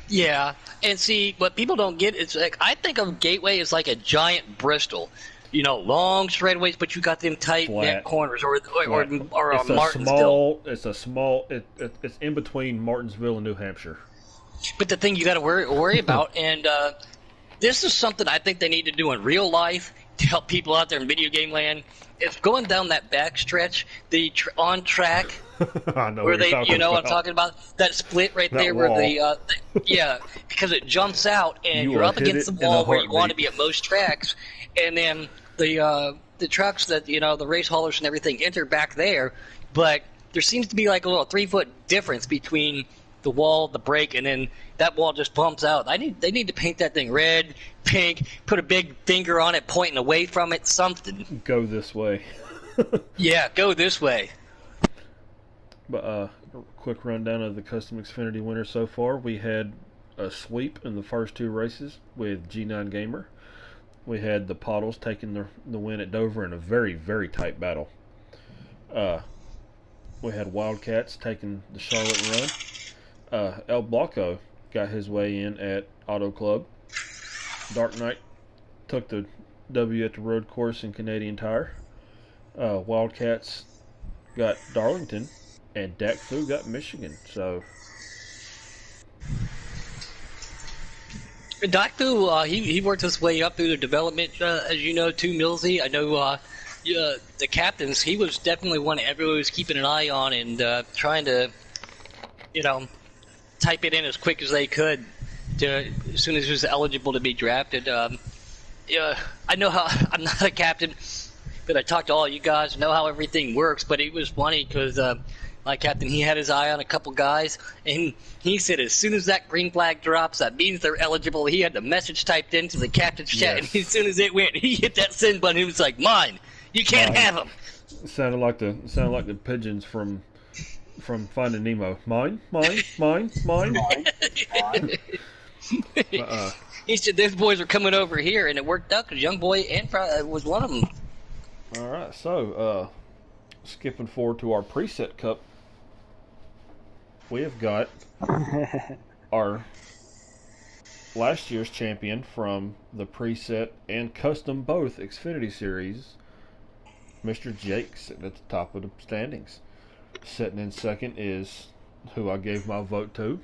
Yeah, and see, what people don't get is like I think of Gateway as like a giant Bristol. Long straightaways, but you got them tight Flat. neck corners, or It's Martinsville. a small. It's in between Martinsville and New Hampshire. But the thing you got to worry about, and this is something I think they need to do in real life to help people out there in video game land. Is going down that back stretch, the on track. I know Where what you're talking about. I'm talking about that split right That there, wall. where yeah, because it jumps out and You you're will up hit against it the in a wall where you want to heartbeat. be at most tracks, and then the trucks that the race haulers and everything enter back there, but there seems to be like a little 3-foot difference between the wall, the brake, and then that wall just bumps out. They need to paint that thing red, pink, put a big finger on it, pointing away from it, something. Go this way. Yeah, go this way. But a quick rundown of the Custom Xfinity winners so far. We had a sweep in the first two races with G9 Gamer. We had the Pottles taking the win at Dover in a very, very tight battle. We had Wildcats taking the Charlotte run. El Blanco got his way in at Auto Club. Dark Knight took the W at the road course in Canadian Tire. Wildcats got Darlington, and Dak Fu got Michigan. So Doc Fu, he worked his way up through the development, as you know, to Millsy. I know the captains, he was definitely one everyone was keeping an eye on and trying to, type it in as quick as they could as soon as he was eligible to be drafted. I know how I'm not a captain, but I talked to all you guys, know how everything works, but it was funny because my captain, he had his eye on a couple guys, and he said as soon as that green flag drops, that means they're eligible. He had the message typed into the captain's chat, Yes. and as soon as it went, he hit that send button. He was like, mine. You can't Mine. have them. it sounded like the pigeons from Finding Nemo. Mine. He said, those boys are coming over here, and it worked out because young boy was one of them. All right, so skipping forward to our preset cup, we have got our last year's champion from the preset and custom both Xfinity Series, Mr. Jake, sitting at the top of the standings. Sitting in second is who I gave my vote to,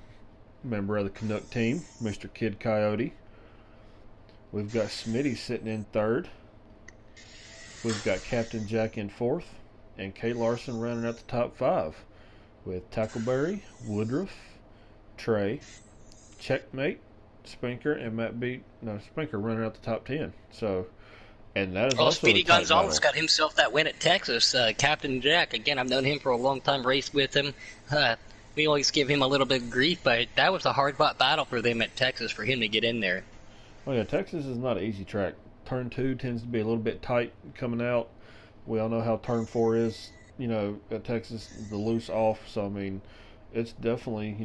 member of the Canuck team, Mr. Kid Coyote. We've got Smitty sitting in third. We've got Captain Jack in fourth, and Kay Larson running out the top five, with Tackleberry, Woodruff, Trey, Checkmate, Spinker, and Spinker running out the top 10. So, and that is Well, also Speedy a tight Gonzalez battle. got himself that win at Texas. Captain Jack, again, I've known him for a long time, raced with him. We always give him a little bit of grief, but that was a hard-fought battle for them at Texas for him to get in there. Oh yeah, Texas is not an easy track. Turn 2 tends to be a little bit tight coming out. We all know how turn 4 is, at Texas, the loose off. So, I mean, it's definitely,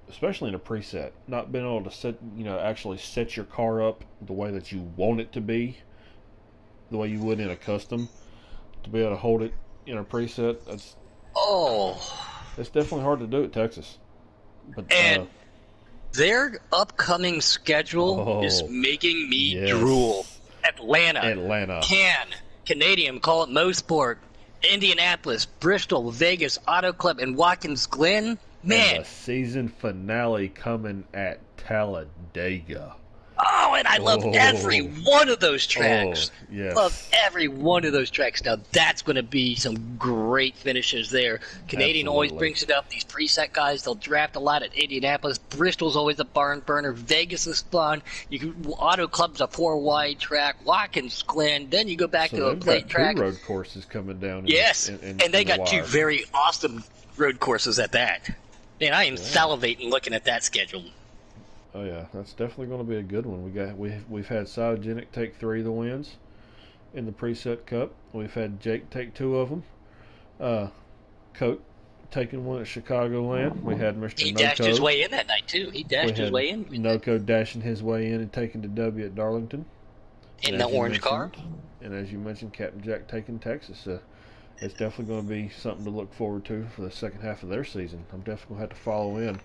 especially in a preset, not being able to actually set your car up the way that you want it to be, the way you would in a custom, to be able to hold it in a preset. It's definitely hard to do at Texas. But And their upcoming schedule is making me drool. Atlanta. Canadian, call it Mosport, Indianapolis, Bristol, Vegas, Auto Club, and Watkins Glen. Man. And the season finale coming at Talladega. Oh, and I love every one of those tracks. Oh, yes. Love every one of those tracks. Now, that's going to be some great finishes there. Canadian always Absolutely. brings it up. These preset guys, they'll draft a lot at Indianapolis. Bristol's always a barn burner. Vegas is fun. Auto Club's a 4-wide track. Watkins Glen. Then you go back to a they've plate got track. two road courses coming down. Yes, in and they the got two wire. very awesome road courses at that. Man, I am salivating looking at that schedule. Oh yeah, that's definitely going to be a good one. We've had Cyogenic take 3 of the wins in the preset cup. We've had Jake take 2 of them. Coke taking one at Chicagoland. We had Mr. He Noco. dashed his way in that night, too. He dashed his way in. Noco dashing his way in and taking the W at Darlington. in the orange car. And as you mentioned, Captain Jack taking Texas. It's definitely going to be something to look forward to for the second half of their season. I'm definitely going to have to follow in.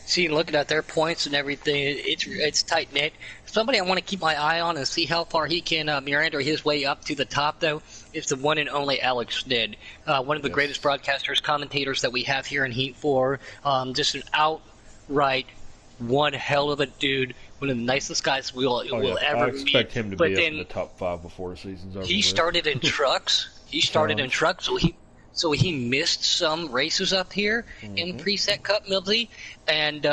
See, looking at their points and everything, it's tight knit. Somebody I want to keep my eye on and see how far he can meander his way up to the top, though, is the one and only Alex Snidd, one of the greatest broadcasters, commentators that we have here in Heat 4. Just an outright one hell of a dude, one of the nicest guys we'll ever meet. I expect him to be up in the top 5 before the season's over. He started in trucks. So he missed some races up here in Preset Cup, Millsy, and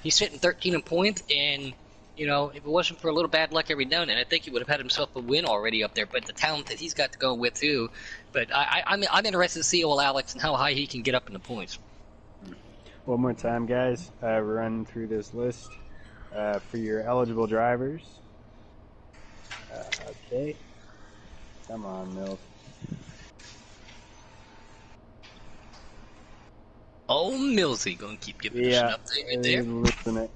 he's sitting 13 in points. And you know, if it wasn't for a little bad luck every now and then, I think he would have had himself a win already up there. But the talent that he's got to go with too. But I'm interested to see old Alex and how high he can get up in the points. One more time, guys. We're running through this list for your eligible drivers. Okay. Come on, Mills. Oh, Millsy gonna keep giving us an update right there. Listen it.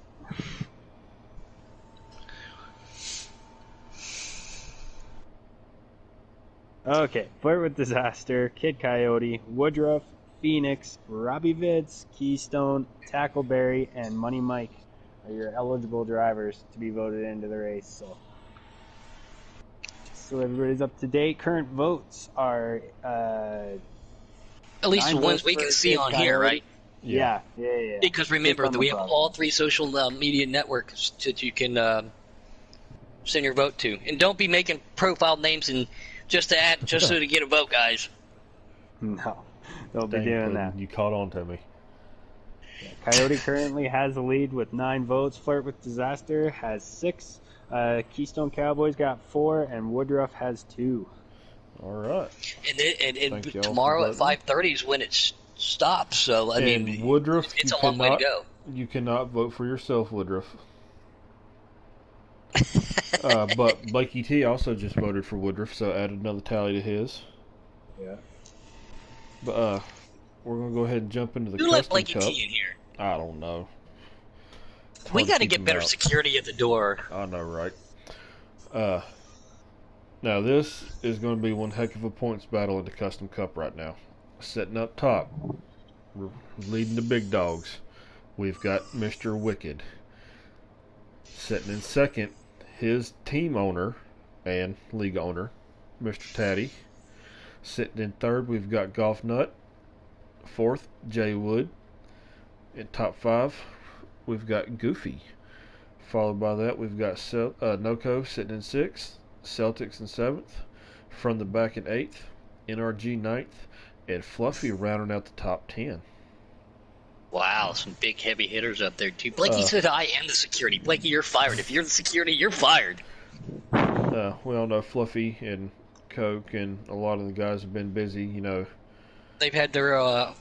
Okay, Flirt with Disaster, Kid Coyote, Woodruff, Phoenix, Robbie Vitz, Keystone, Tackleberry, and Money Mike are your eligible drivers to be voted into the race. So everybody's up to date. Current votes are at least the ones we can see on here, right? Yeah. Because remember that we have all 3 social media networks that you can send your vote to, and don't be making profile names and just so to get a vote, guys. No, don't be doing that. You caught on to me. Yeah, Coyote currently has the lead with 9 votes. Flirt with Disaster has 6. Keystone Cowboys got 4, and Woodruff has 2. All right. And tomorrow at 5:30 is when it stops. So I mean, Woodruff, it's a long way to go. You cannot vote for yourself, Woodruff. But Blakey T also just voted for Woodruff, so added another tally to his. Yeah. But we're gonna go ahead and jump into the Who Custom let Blakey Cup. T in here? I don't know. We got to get better security at the door. I know, right? Now this is going to be one heck of a points battle in the Custom Cup right now. Sitting up top, we're leading the big dogs. We've got Mr. Wicked. Sitting in second, his team owner and league owner, Mr. Taddy. Sitting in third, we've got Golf Nut. Fourth, Jay Wood. In top 5, we've got Goofy. Followed by that, we've got Noco sitting in 6th. Celtics in 7th. From the back in 8th. NRG 9th. And Fluffy rounding out the top 10. Wow, some big heavy hitters up there too. Blakey said I am the security. Blakey, you're fired. If you're the security, you're fired. We all know Fluffy and Coke and a lot of the guys have been busy, you know. They've had their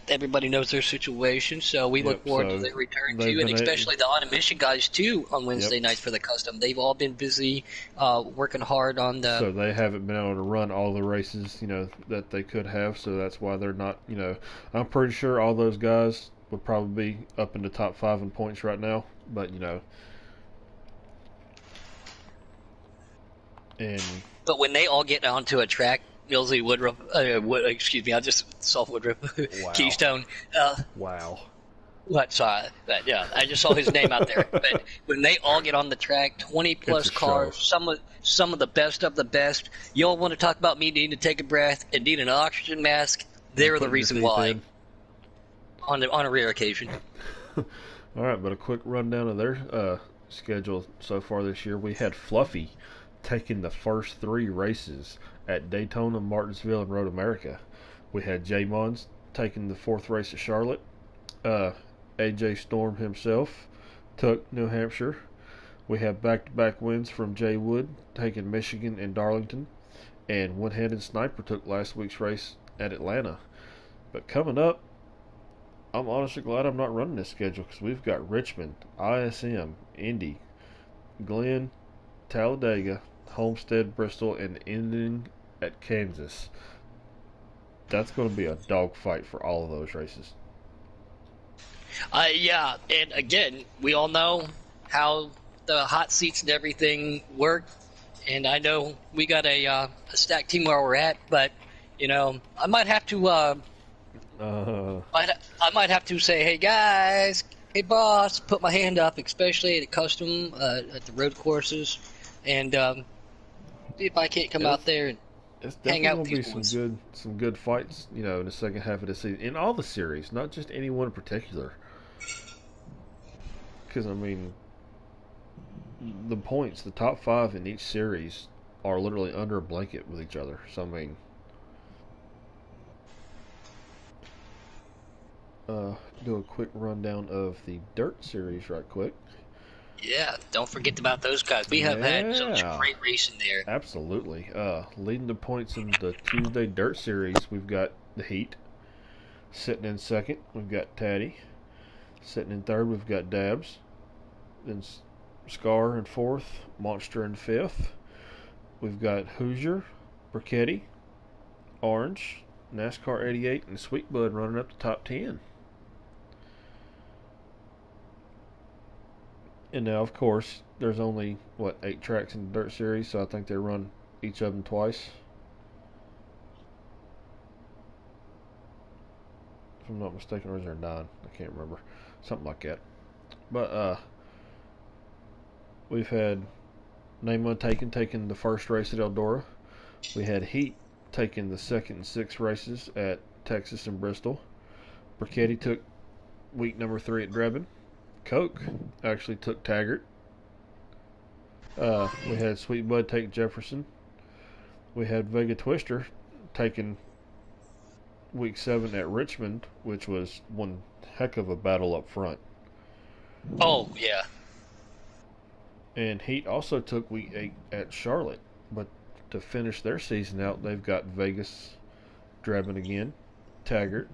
everybody knows their situation, so we look forward to their return too, and especially the automation guys too on Wednesday nights for the custom. They've all been busy working hard on the. So they haven't been able to run all the races, you know, that they could have. So that's why they're not, you know. I'm pretty sure all those guys would probably be up in the top 5 in points right now, but you know. But when they all get onto a track. Millsy, Woodruff, excuse me, I just saw Woodruff. Wow. Keystone. Wow. What? Sorry. Yeah, I just saw his name out there. But when they all get on the track, 20-plus cars, some of the best of the best, you all want to talk about me needing to take a breath and need an oxygen mask, they're the reason why. On a rare occasion. All right, but a quick rundown of their schedule so far this year. We had Fluffy taking the first 3 races at Daytona, Martinsville, and Road America. We had J Mons taking the 4th race at Charlotte. AJ Storm himself took New Hampshire. We have back-to-back wins from Jay Wood taking Michigan and Darlington. And One-Handed Sniper took last week's race at Atlanta. But coming up, I'm honestly glad I'm not running this schedule because we've got Richmond, ISM, Indy, Glenn, Talladega, Homestead, Bristol, and ending at Kansas. That's going to be a dogfight for all of those races. Yeah, and again, we all know how the hot seats and everything work. And I know we got a stacked team where we're at, but I might have to I might have to say, hey guys, hey boss, put my hand up, especially at a custom at the road courses, and see if I can't come out there and it's hang out with definitely these gonna boys. be some good fights, in the second half of the season in all the series, not just any one in particular. Because I mean, the top five in each series are literally under a blanket with each other. So I mean, do a quick rundown of the Dirt series right quick. Yeah, don't forget about those guys. We have had so much Yeah. great racing there. Absolutely. Leading the points in the Tuesday Dirt Series, we've got the Heat. Sitting in second, we've got Taddy. Sitting in third, we've got Dabs. Then Scar in fourth, Monster in fifth. We've got Hoosier, Brichetti, Orange, NASCAR 88, and Sweet Bud running up the top 10. And now, of course, there's only, 8 tracks in the Dirt Series, so I think they run each of them twice. If I'm not mistaken, or is there 9? I can't remember. Something like that. But, we've had Name Untaken taking the first race at Eldora. We had Heat taking the second and sixth races at Texas and Bristol. Brichetti took week number 3 at Drebin. Coke actually took Taggart. We had Sweet Bud take Jefferson. We had Vega Twister taking week 7 at Richmond, which was one heck of a battle up front. Oh, yeah. And Heat also took week 8 at Charlotte. But to finish their season out, they've got Vegas, Drebin again, Taggart,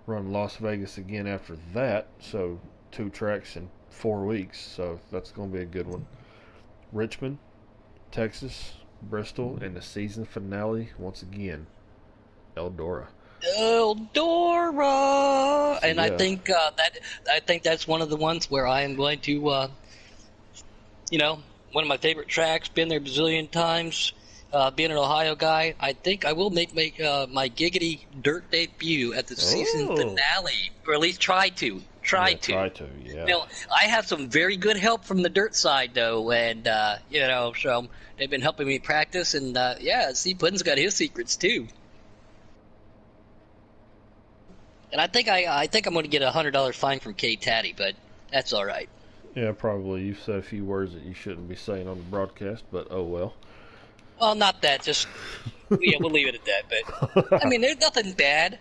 run Las Vegas again after that. So 2 tracks in 4 weeks. So that's going to be a good one. Richmond, Texas, Bristol, and the season finale, once again, Eldora. Eldora, and Yeah. I think that's one of the ones where I am going to, one of my favorite tracks. Been there a bazillion times. Being an Ohio guy, I think I will make my Giggity dirt debut at the season finale, or at least try to. Try to, yeah. I have some very good help from the dirt side, though, and so they've been helping me practice, and see, Puddin's got his secrets too. And I think I'm going to get a $100 fine from K Taddy, but that's all right. Yeah, probably. You've said a few words that you shouldn't be saying on the broadcast, but oh well. Well, not that. Just we'll leave it at that. But I mean, there's nothing bad.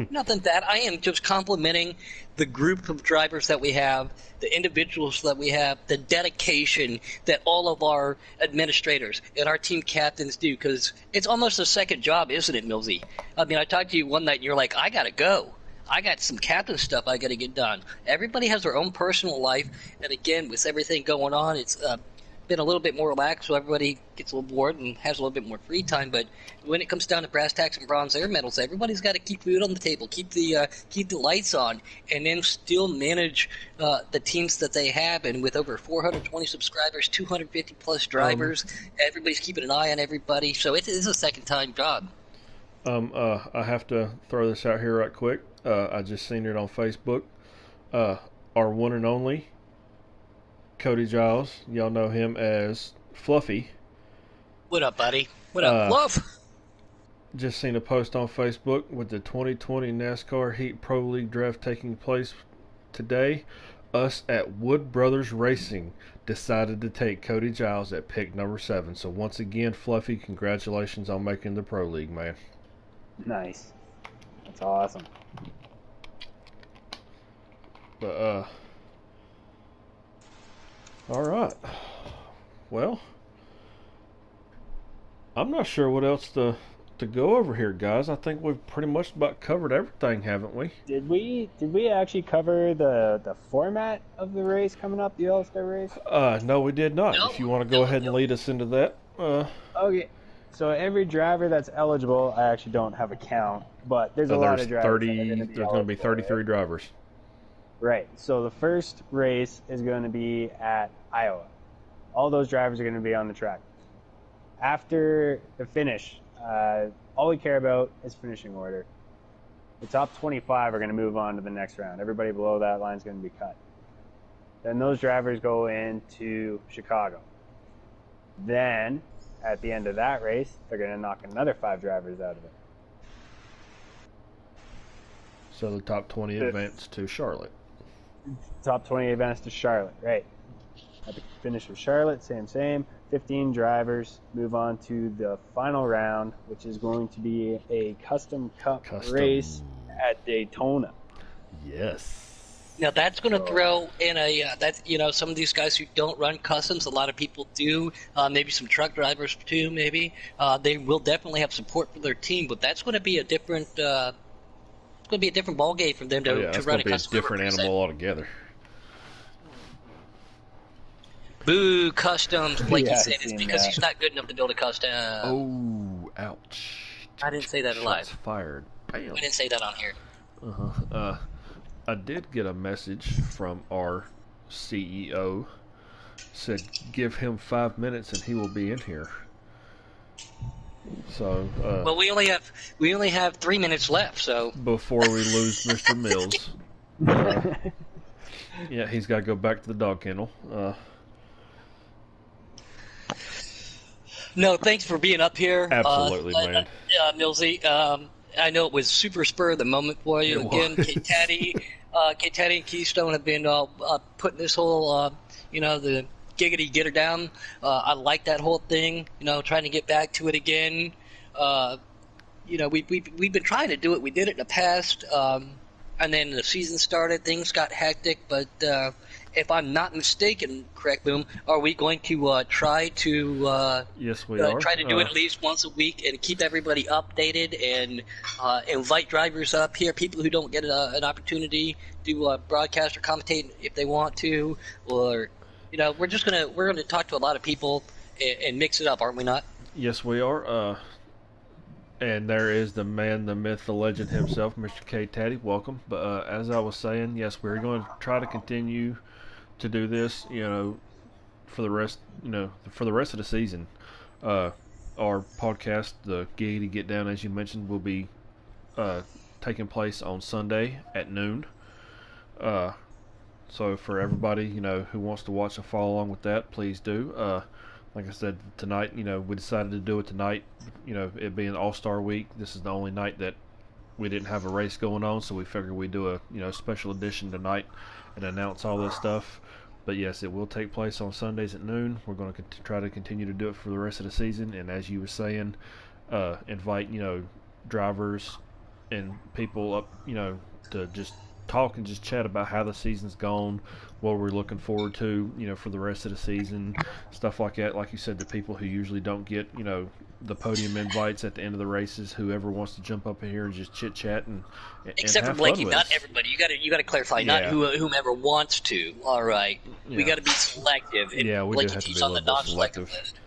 Nothing bad. I am just complimenting the group of drivers that we have, the individuals that we have, the dedication that all of our administrators and our team captains do, because it's almost a second job, isn't it, Millsy? I mean, I talked to you one night, and you're like, I got to go. I got some captain stuff I got to get done. Everybody has their own personal life, and again, with everything going on, it's been a little bit more relaxed, so everybody gets a little bored and has a little bit more free time. But when it comes down to brass tacks and bronze air medals, everybody's got to keep food on the table, keep the lights on, and then still manage the teams that they have. And with over 420 subscribers, 250 plus drivers, everybody's keeping an eye on everybody. So it is a second time job. I have to throw this out here right quick. I just seen it on Facebook. Our one and only Cody Giles, y'all know him as Fluffy. What up, buddy? What up, Fluff? Just seen a post on Facebook with the 2020 NASCAR Heat Pro League draft taking place today. Us at Wood Brothers Racing decided to take Cody Giles at pick number 7. So once again, Fluffy, congratulations on making the Pro League, man. Nice. That's awesome. But all right. Well, I'm not sure what else to go over here, guys. I think we've pretty much about covered everything, haven't we? Did we actually cover the format of the race coming up, the All-Star race? No, we did not. No. If you want to go ahead and lead us into that. Okay. So every driver that's eligible, I actually don't have a count, but there's a lot of drivers. There's going to be 33 drivers. Right. So the first race is going to be at Iowa. All those drivers are going to be on the track. After the finish, all we care about is finishing order. The top 25 are going to move on to the next round. Everybody below that line is going to be cut. Then those drivers go into Chicago. Then, at the end of that race, they're going to knock another 5 drivers out of it. So the top 20 advance to Charlotte. Top 20 advance to Charlotte, right. At the finish of Charlotte, same. 15 drivers move on to the final round, which is going to be a custom cup race at Daytona. Yes. Now that's going to throw in some of these guys who don't run customs. A lot of people do. Maybe some truck drivers too. Maybe they will definitely have support for their team, but that's going to be a different. It's going to be a different ball game for them to run a custom. It's a different animal altogether. Boo, customs. Blakey said it's because he's not good enough to build a custom. Oh, ouch. I didn't say that live. Shots fired. Bam. I didn't say that on here. I did get a message from our CEO. Said, give him 5 minutes and he will be in here. So, well, we only have 3 minutes left. So before we lose Mr. Mills, yeah, he's got to go back to the dog kennel. No, thanks for being up here. Absolutely, man. Millsy, I know it was super spur of the moment for you. Again, K-Taddy and Keystone have been putting this whole, the Giggity Get Her Down. I like that whole thing, trying to get back to it again. We've been trying to do it. We did it in the past, and then the season started. Things got hectic, but if I'm not mistaken, correct, Boom, are we going to try to yes, we are. Try to do it at least once a week and keep everybody updated and invite drivers up here, people who don't get an opportunity to broadcast or commentate if they want to, or we're gonna talk to a lot of people and mix it up, aren't we not? Yes, we are. And there is the man, the myth, the legend himself, Mr. K-Taddy. Welcome. But as I was saying, yes, we're going to try to continue to do this, for the rest of the season. Our podcast, the Giggity Get Down, as you mentioned, will be taking place on Sunday at noon. So for everybody, who wants to watch and follow along with that, please do. Like I said, tonight, we decided to do it tonight. It being All-Star Week, this is the only night that we didn't have a race going on, so we figured we'd do a special edition tonight and announce all this stuff. But yes, it will take place on Sundays at noon. We're going to try to continue to do it for the rest of the season, and as you were saying, invite drivers and people up to just talk and just chat about how the season's gone, what we're looking forward to for the rest of the season, stuff like that. Like you said, the people who usually don't get the podium invites at the end of the races, whoever wants to jump up in here and just chit chat and except have for Blakey, fun with not us. Everybody. You got to clarify, not whomever wants to. All right, we got to be selective. And yeah, we do have to be a little bit selective. List.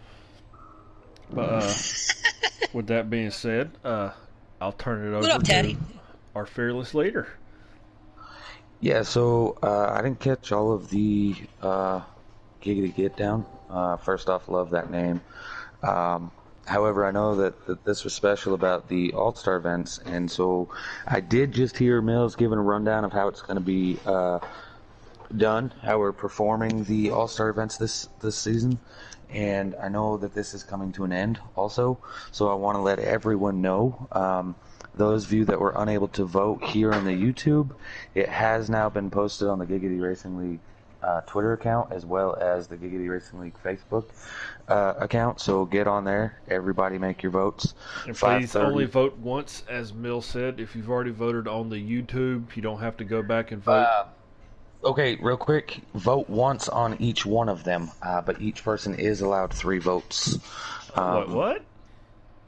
But with that being said, I'll turn it over to our fearless leader. Yeah, so I didn't catch all of the Giggity Get Down. First off, love that name. However, I know that this was special about the All-Star events, and so I did just hear Mills giving a rundown of how it's going to be done, how we're performing the All-Star events this season, and I know that this is coming to an end also, so I want to let everyone know. Those of you that were unable to vote here on the YouTube, it has now been posted on the Giggity Racing League Twitter account as well as the Giggity Racing League Facebook account. So get on there. Everybody make your votes. And please only vote once, as Mill said. If you've already voted on the YouTube, you don't have to go back and vote. Okay, real quick. Vote once on each one of them, but each person is allowed 3 votes. What?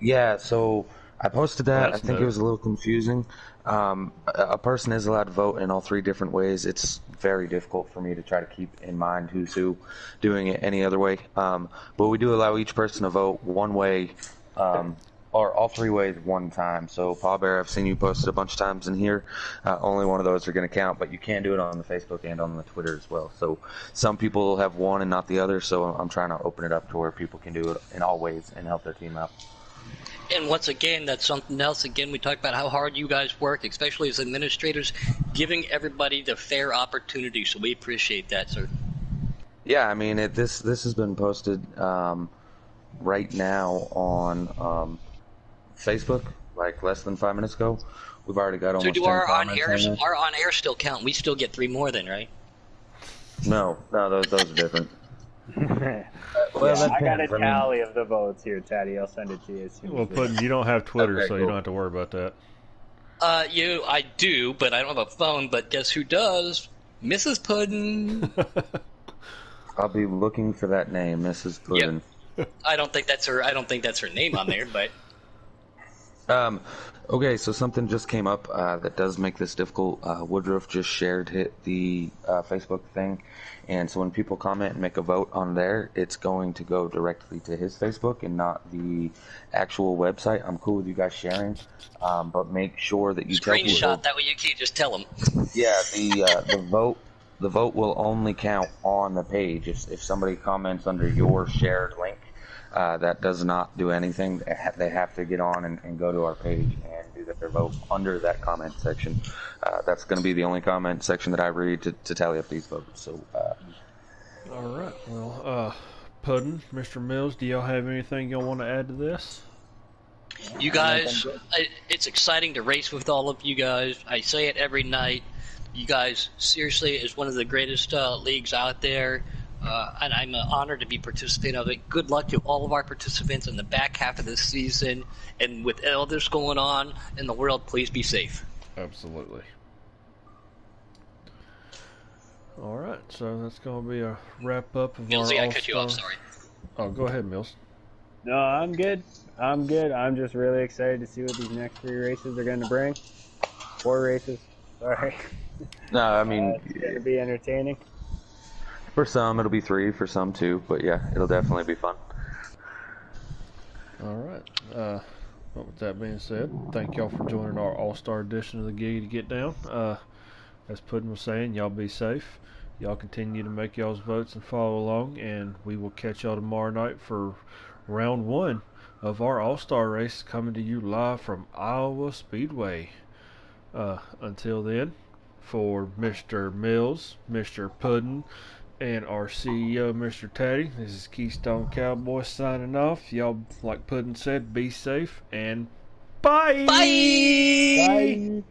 Yeah, so I posted that. That's I think it was a little confusing. A person is allowed to vote in all 3 different ways. It's very difficult for me to try to keep in mind who's who doing it any other way. But we do allow each person to vote one way or all three ways one time. So Paw Bear, I've seen you posted a bunch of times in here. Only one of those are going to count, but you can do it on the Facebook and on the Twitter as well. So some people have one and not the other. So I'm trying to open it up to where people can do it in all ways and help their team out. And once again, that's something else. Again, we talked about how hard you guys work, especially as administrators, giving everybody the fair opportunity. So we appreciate that, sir. Yeah, I mean, this has been posted right now on Facebook, like less than 5 minutes ago. We've already got almost So do 10 our comments. our on air still count? We still get 3 more then, right? No, those are different. Well, yeah, I got a tally of the votes here, Taddy. I'll send it to you as soon Well, as Puddin', you don't have Twitter, Okay, so cool. you don't have to worry about that. I do, but I don't have a phone. But guess who does? Mrs. Puddin'. I'll be looking for that name, Mrs. Puddin'. Yep. I don't think that's her name on there, but. Okay, so something just came up that does make this difficult. Woodruff just shared the Facebook thing, and so when people comment and make a vote on there, it's going to go directly to his Facebook and not the actual website. I'm cool with you guys sharing, but make sure that you tell people. Screenshot, that way you can't just tell them. Yeah, the vote will only count on the page. If somebody comments under your shared link, that does not do anything. They have to get on and go to our page and do their vote under that comment section. That's going to be the only comment section that I read to tally up these votes. So, All right. Well, Puddin', Mr. Mills, do y'all have anything y'all want to add to this? You guys, it's exciting to race with all of you guys. I say it every night. You guys, seriously, is one of the greatest leagues out there. And I'm honored to be participating of it. Good luck to all of our participants in the back half of this season. And with all this going on in the world, please be safe. Absolutely. All right, so that's going to be a wrap-up of Millsy, our I cut you off, sorry. Oh, go ahead, Mills. No, I'm good. I'm just really excited to see what these next 3 races are going to bring. 4 races. Sorry. no, I mean, it's going to be entertaining. For some, it'll be 3. For some, 2. But yeah, it'll definitely be fun. All right. Well, with that being said, thank y'all for joining our All-Star edition of the Giggity Get Down. As Puddin' was saying, y'all be safe. Y'all continue to make y'all's votes and follow along, and we will catch y'all tomorrow night for round 1 of our All-Star race coming to you live from Iowa Speedway. Until then, for Mr. Mills, Mr. Puddin', and our CEO, Mr. Taddy, this is Keystone Cowboy signing off. Y'all, like Puddin' said, be safe and bye! Bye! Bye!